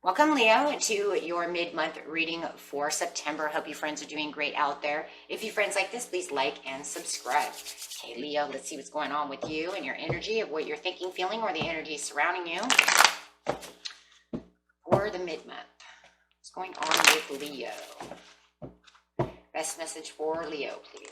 Welcome, Leo, to your mid-month reading for September. Hope you friends are doing great out there. If you friends like this, please like and subscribe. Okay, Leo, let's see what's going on with you and your energy of what you're thinking, feeling, or the energy surrounding you for the mid-month. What's going on with Leo? Best message for Leo, please.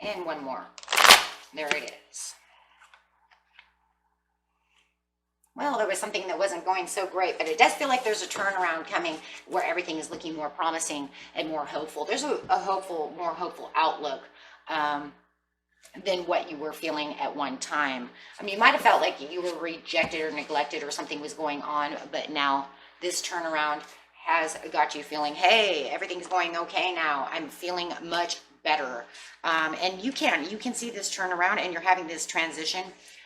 And one more. There it is. Well, there was something that wasn't going so great, but it does feel like there's a turnaround coming where everything is looking more promising and more hopeful. There's a more hopeful outlook than what you were feeling at one time. I mean, you might have felt like you were rejected or neglected or something was going on, but now this turnaround has got you feeling, hey, everything's going okay now. I'm feeling much better. And you can see this turnaround, and you're having this transition.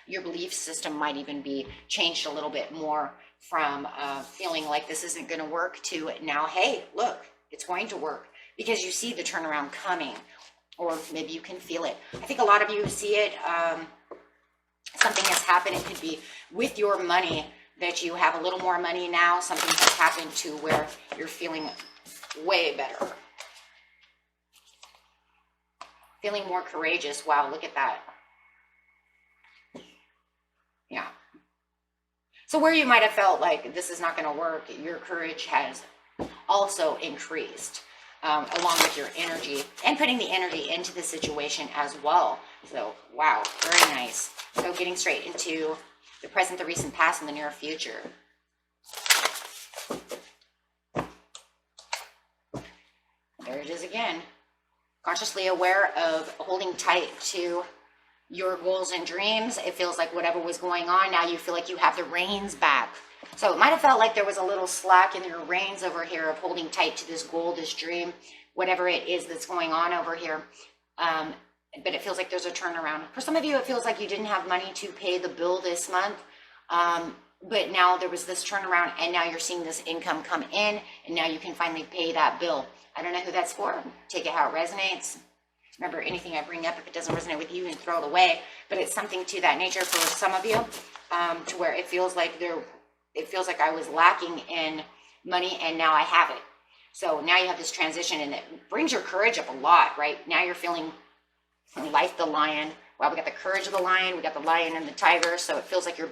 Your belief system might even be changed a little bit more from feeling like this isn't going to work to now, hey, look, it's going to work, because you see the turnaround coming, or maybe you can feel it. I think a lot of you see it. Something has happened. It could be with your money, that you have a little more money now. Something has happened to where you're feeling way better. Feeling more courageous. Wow, look at that. Yeah. So where you might have felt like this is not going to work, your courage has also increased, along with your energy and putting the energy into the situation as well. So, wow, very nice. So getting straight into the present, the recent past, and the near future. There it is again. Consciously aware of holding tight to your goals and dreams. It feels like whatever was going on, now you feel like you have the reins back. So it might have felt like there was a little slack in your reins over here of holding tight to this goal, this dream, whatever it is that's going on over here. But it feels like there's a turnaround. For some of you, it feels like you didn't have money to pay the bill this month. But now there was this turnaround, and now you're seeing this income come in, and now you can finally pay that bill. I don't know who that's for. Take it how it resonates. Remember, anything I bring up, if it doesn't resonate with you, and throw it away. But it's something to that nature for some of you, to where it feels like I was lacking in money, and now I have it. So now you have this transition, and it brings your courage up a lot, right? Now you're feeling like the lion. Well, we got the courage of the lion, we got the lion and the tiger, so it feels like you're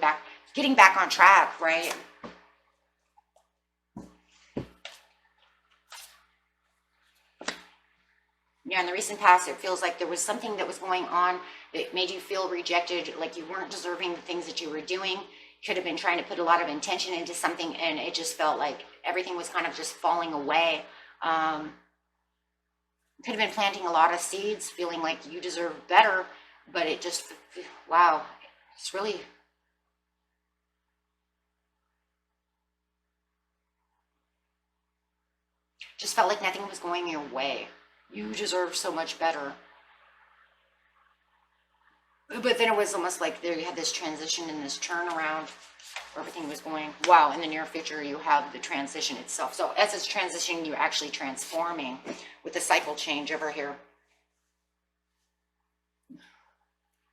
getting back on track, right? Yeah, in the recent past, it feels like there was something that was going on that made you feel rejected, like you weren't deserving the things that you were doing. Could have been trying to put a lot of intention into something, and it just felt like everything was kind of just falling away. Could have been planting a lot of seeds, feeling like you deserve better, but it just, wow, it's really... just felt like nothing was going your way. You deserve so much better. But then it was almost like there you had this transition and this turnaround where everything was going, wow, in the near future you have the transition itself. So as it's transitioning, you're actually transforming with the cycle change over here.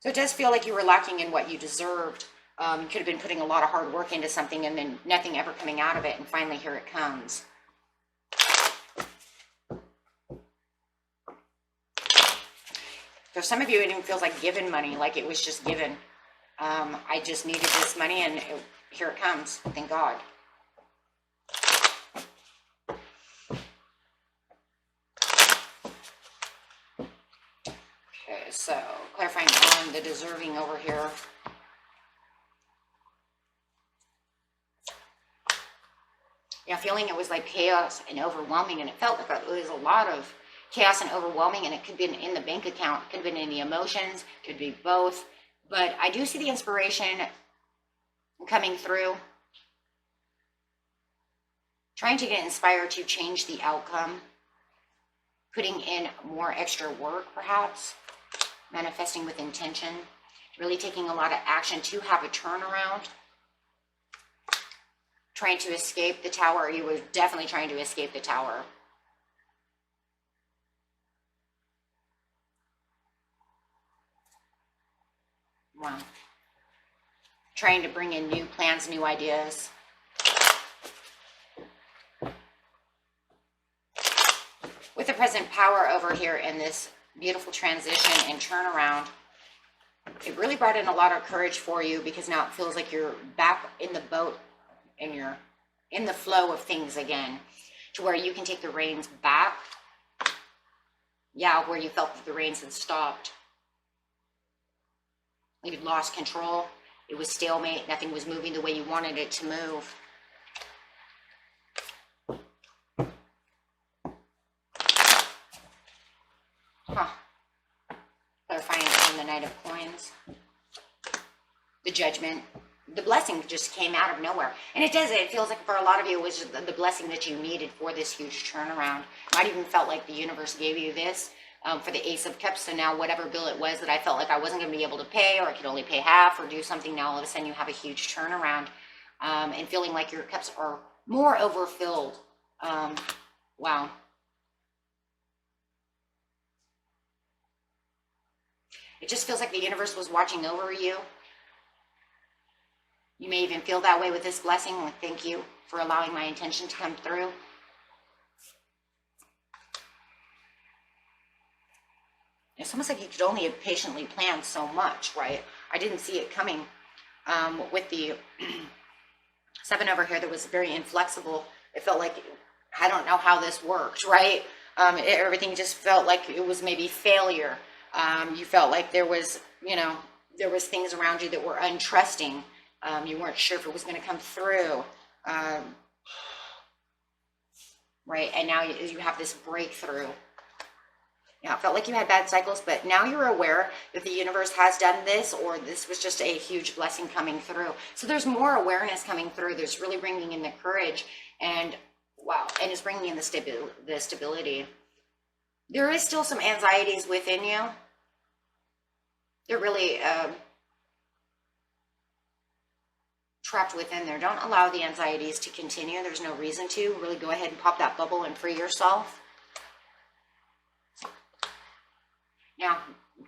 So it does feel like you were lacking in what you deserved. You could have been putting a lot of hard work into something and then nothing ever coming out of it, and finally here it comes. For some of you, it even feels like given money, like it was just given. I just needed this money, and here it comes. Thank God. Okay, so clarifying on the deserving over here. Yeah, feeling it was like chaos and overwhelming, and it felt like it was a lot of chaos and overwhelming, and it could be in the bank account, could have been in the emotions, could be both. But I do see the inspiration coming through. Trying to get inspired to change the outcome. Putting in more extra work, perhaps. Manifesting with intention. Really taking a lot of action to have a turnaround. Trying to escape the tower. You were definitely trying to escape the tower. Wow. Trying to bring in new plans, new ideas. With the present power over here in this beautiful transition and turnaround, it really brought in a lot of courage for you, because now it feels like you're back in the boat and you're in the flow of things again, to where you can take the reins back. Yeah, where you felt that the reins had stopped. You'd lost control. It was stalemate. Nothing was moving the way you wanted it to move. Huh. Clarifying on the Knight of Coins. The Judgment. The blessing just came out of nowhere. And it does. It feels like for a lot of you, it was just the blessing that you needed for this huge turnaround. Might even felt like the universe gave you this for the Ace of Cups. So now whatever bill it was that I felt like I wasn't going to be able to pay, or I could only pay half or do something, now all of a sudden you have a huge turnaround and feeling like your cups are more overfilled. Wow. It just feels like the universe was watching over you. You may even feel that way with this blessing. Thank you for allowing my intention to come through. It's almost like you could only have patiently planned so much, right? I didn't see it coming. With the 7 over here that was very inflexible, it felt like, I don't know how this worked, right? Everything just felt like it was maybe failure. You felt like there was, there was things around you that were untrusting. You weren't sure if it was going to come through. Right? And now you have this breakthrough. Yeah, it felt like you had bad cycles, but now you're aware that the universe has done this, or this was just a huge blessing coming through. So there's more awareness coming through. There's really bringing in the courage, and wow, and it's bringing in the stability. There is still some anxieties within you. They're really trapped within there. Don't allow the anxieties to continue. There's no reason to. Really go ahead and pop that bubble and free yourself. Now,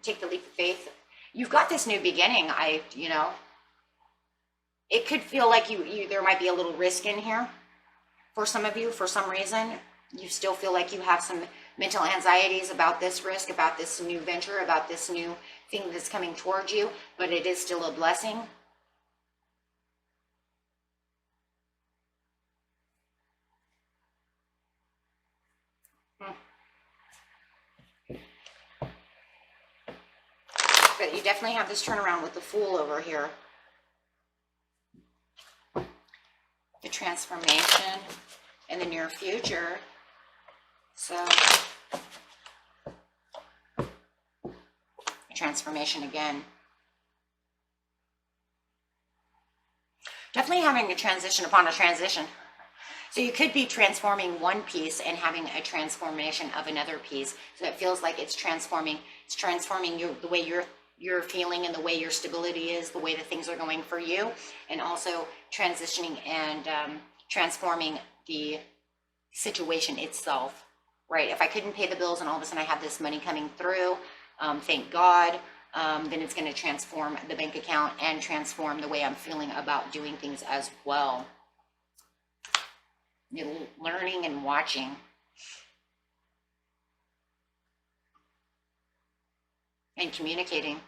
take the leap of faith. You've got this new beginning. It could feel like there might be a little risk in here for some of you. For some reason, you still feel like you have some mental anxieties about this risk, about this new venture, about this new thing that's coming towards you, but it is still a blessing. But you definitely have this turnaround with the Fool over here. The transformation in the near future. So, transformation again. Definitely having a transition upon a transition. So you could be transforming one piece and having a transformation of another piece. So it feels like it's transforming you, the way you're feeling and the way your stability is, the way that things are going for you, and also transitioning and transforming the situation itself, right? If I couldn't pay the bills and all of a sudden I have this money coming through, thank God, then it's going to transform the bank account and transform the way I'm feeling about doing things as well. Learning and watching. And communicating.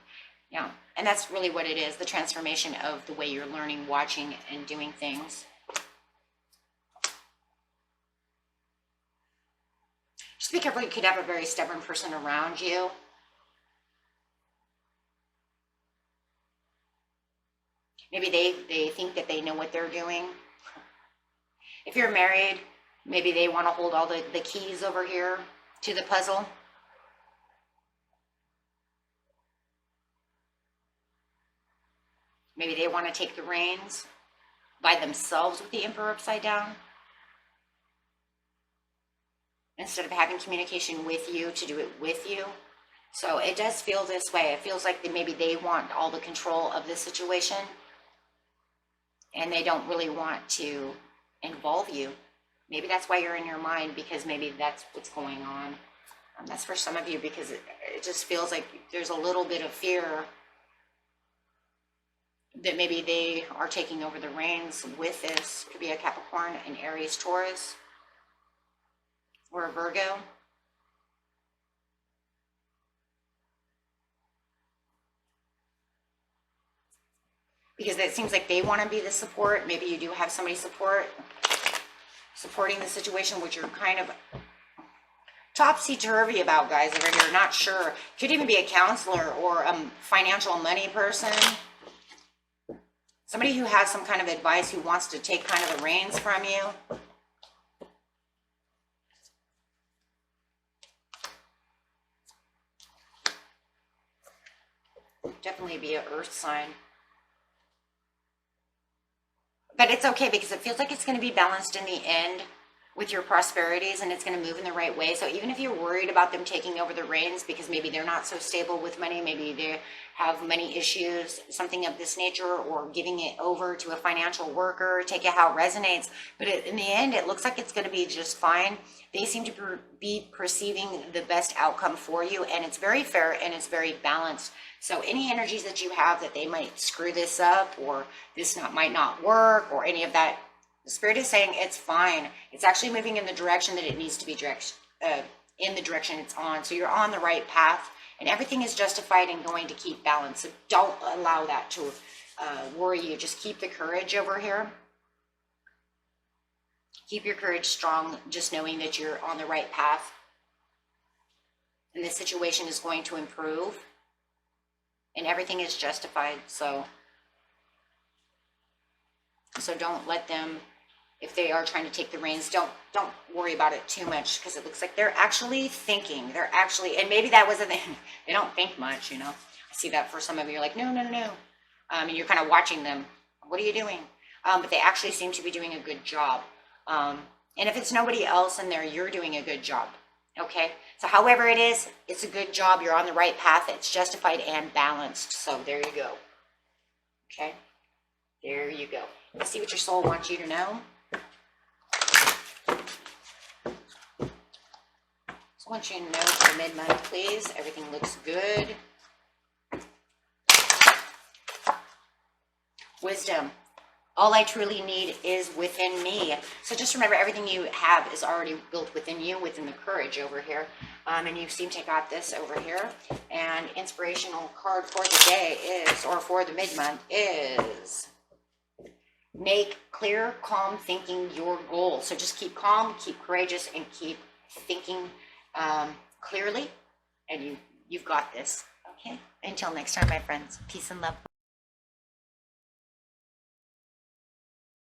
Yeah, and that's really what it is, the transformation of the way you're learning, watching, and doing things. Just be careful, you could have a very stubborn person around you. Maybe they think that they know what they're doing. If you're married, maybe they want to hold all the keys over here to the puzzle. Maybe they want to take the reins by themselves with the Emperor upside down, instead of having communication with you to do it with you. So it does feel this way. It feels like maybe they want all the control of the situation, and they don't really want to involve you. Maybe that's why you're in your mind, because maybe that's what's going on. That's for some of you, because it just feels like there's a little bit of fear that maybe they are taking over the reins with this. Could be a Capricorn, an Aries, Taurus, or a Virgo. Because it seems like they want to be the support. Maybe you do have somebody supporting the situation, which you're kind of topsy-turvy about, guys, over here. Not sure. Could even be a counselor or a financial money person. Somebody who has some kind of advice, who wants to take kind of the reins from you. Definitely be an earth sign. But it's okay, because it feels like it's going to be balanced in the end with your prosperities, and it's going to move in the right way. So even if you're worried about them taking over the reins because maybe they're not so stable with money, maybe they have money issues, something of this nature, or giving it over to a financial worker, take it how it resonates. But in the end, it looks like it's going to be just fine. They seem to be perceiving the best outcome for you, and it's very fair and it's very balanced. So any energies that you have that they might screw this up, or this might not work, or any of that, the Spirit is saying it's fine. It's actually moving in the direction that it needs to be in the direction it's on. So you're on the right path, and everything is justified and going to keep balance. So don't allow that to worry you. Just keep the courage over here. Keep your courage strong, just knowing that you're on the right path. And this situation is going to improve. And everything is justified. So don't let them, if they are trying to take the reins, don't worry about it too much, because it looks like they're actually thinking. They're actually, and maybe that wasn't, they don't think much, you know. I see that for some of you. You're like, no. And you're kind of watching them. What are you doing? But they actually seem to be doing a good job. And if it's nobody else in there, you're doing a good job. Okay, so however it is, it's a good job. You're on the right path. It's justified and balanced. So there you go. Okay, there you go. Let's see what your soul wants you to know. So I want you to know for mid-month, please. Everything looks good. Wisdom. All I truly need is within me. So just remember, everything you have is already built within you, within the courage over here. And you seem to got this over here. And inspirational card for the day is, or for the mid-month is, make clear, calm thinking your goal. So just keep calm, keep courageous, and keep thinking clearly. And you've got this. Okay? Until next time, my friends. Peace and love.